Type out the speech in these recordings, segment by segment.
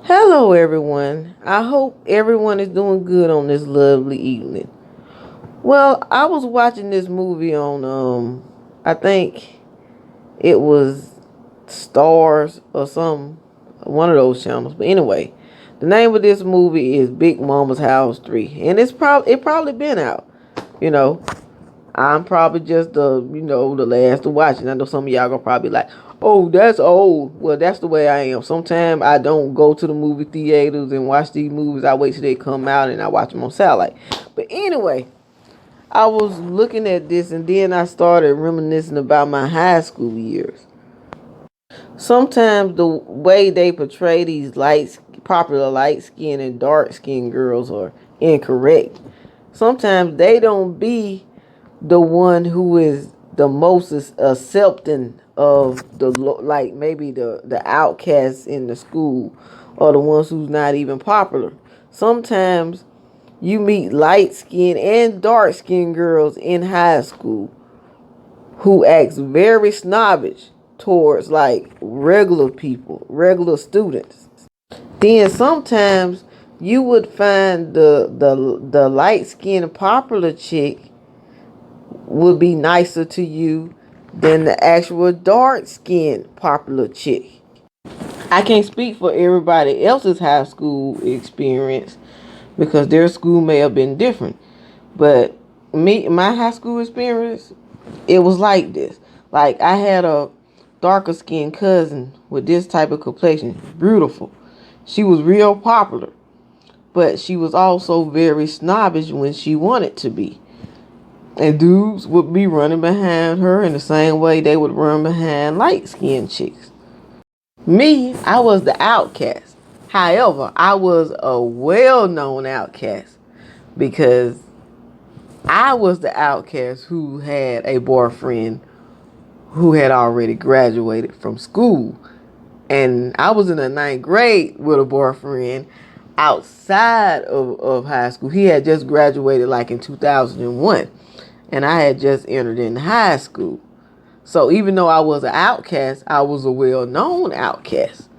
Hello, everyone. I hope everyone is doing good on this lovely evening. Well, I was watching this movie on, I think it was Stars or some one of those channels. But anyway, the name of this movie is Big Mama's House 3, and it probably been out. You know, I'm probably just the last to watch it. I know some of y'all gonna probably be like, oh, that's old. Well, that's the way I am. Sometimes I don't go to the movie theaters and watch these movies. I wait till they come out and I watch them on satellite. But anyway, I was looking at this and then I started reminiscing about my high school years. Sometimes the way they portray these popular light skinned and dark skinned girls are incorrect. Sometimes they don't be the one who is the most accepting of like maybe the outcasts in the school, or the ones who's not even popular. Sometimes you meet light skinned and dark skinned girls in high school who acts very snobbish towards like regular people, regular students. Then sometimes you would find the light skinned popular chick would be nicer to you than the actual dark skinned popular chick. I can't speak for everybody else's high school experience because their school may have been different. But my high school experience, it was like this. Like I had a darker skinned cousin with this type of complexion, beautiful. She was real popular, but she was also very snobbish when she wanted to be. And dudes would be running behind her in the same way they would run behind light skinned chicks. Me, I was the outcast. However, I was a well known outcast because I was the outcast who had a boyfriend who had already graduated from school. And I was in the ninth grade with a boyfriend outside of high school. He had just graduated like in 2001. And I had just entered in high school. So even though I was an outcast, I was a well-known outcast.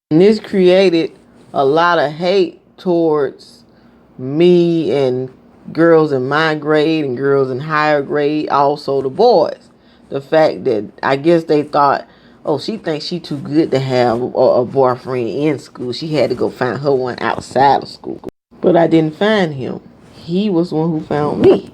And this created a lot of hate towards me and girls in my grade and girls in higher grade, also the boys. The fact that I guess they thought, oh, she thinks she too good to have a boyfriend in school. She had to go find her one outside of school. But I didn't find him. He was the one who found me.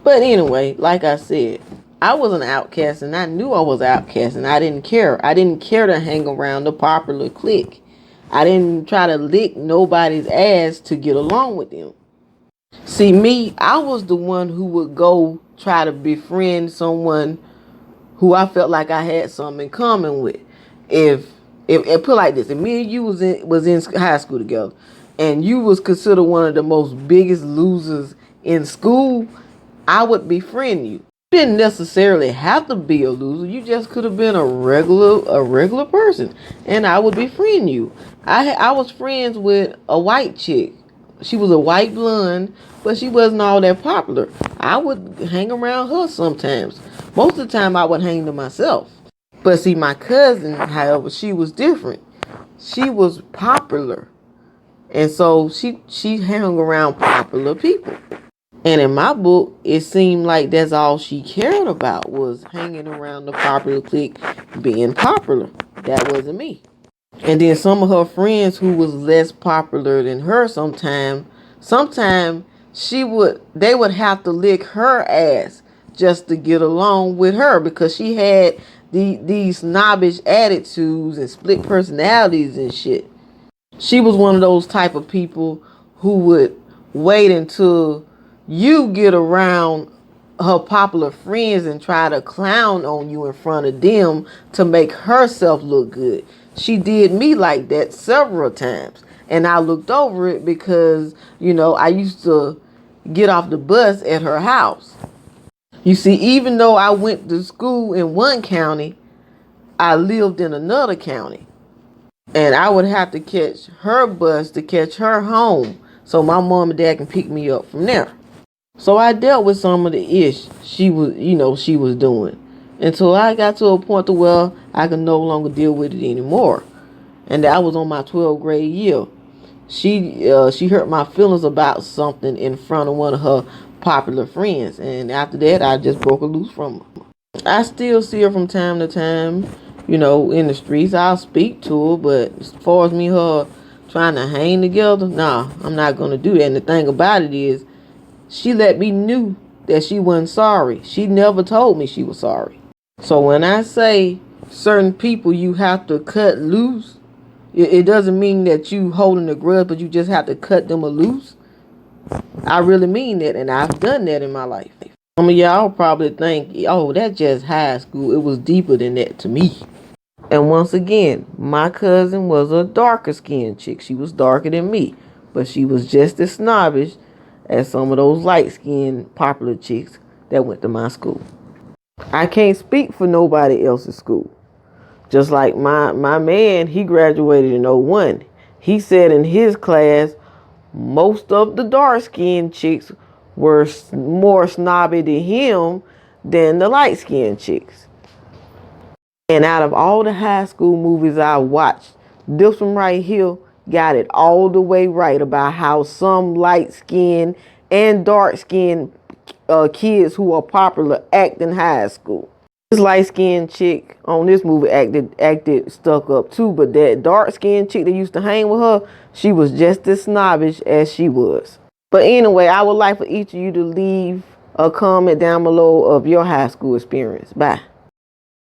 But anyway, like I said, I was an outcast and I knew I was an outcast and I didn't care. I didn't care to hang around the popular clique. I didn't try to lick nobody's ass to get along with them. See, me, I was the one who would go try to befriend someone who I felt like I had something in common with. If put like this, if me and you was in high school together, and you was considered one of the most biggest losers in school, I would befriend you. You didn't necessarily have to be a loser. You just could have been a regular person, and I would befriend you. I was friends with a white chick. She was a white blonde, but she wasn't all that popular. I would hang around her sometimes. Most of the time, I would hang to myself. But see, my cousin, however, she was different. She was popular, and so she hung around popular people. And in my book, it seemed like that's all she cared about was hanging around the popular clique, being popular. That wasn't me. And then some of her friends who was less popular than her sometime they would have to lick her ass just to get along with her because she had these snobbish attitudes and split personalities and shit. She was one of those type of people who would wait until you get around her popular friends and try to clown on you in front of them to make herself look good. She did me like that several times. And I looked over it because, I used to get off the bus at her house. You see, even though I went to school in one county, I lived in another county. And I would have to catch her bus to catch her home so my mom and dad can pick me up from there. So I dealt with some of the ish she was doing until I got to a point to where I could no longer deal with it anymore. and that was on my 12th grade year. She hurt my feelings about something in front of one of her popular friends, and after that, I just broke her loose from her. I still see her from time to time, in the streets. I'll speak to her, but as far as me and her trying to hang together, nah, I'm not gonna do that. And the thing about it is, she let me knew that she wasn't sorry. She never told me she was sorry. So when I say certain people you have to cut loose, it doesn't mean that you holding a grudge, but you just have to cut them a loose. I really mean that, and I've done that in my life. Some of y'all probably think, oh, that's just high school. It was deeper than that to me. And once again, my cousin was a darker skinned chick. She was darker than me, but she was just as snobbish as some of those light skinned popular chicks that went to my school. I can't speak for nobody else's school. Just like my man, he graduated in '01. He said in his class, most of the dark skinned chicks were more snobby to him than the light skinned chicks. And out of all the high school movies I watched, this one right here got it all the way right about how some light skinned and dark skinned kids who are popular act in high school. This light skinned chick on this movie acted stuck up too, but that dark skinned chick that used to hang with her, she was just as snobbish as she was. But anyway, I would like for each of you to leave a comment down below of your high school experience. Bye.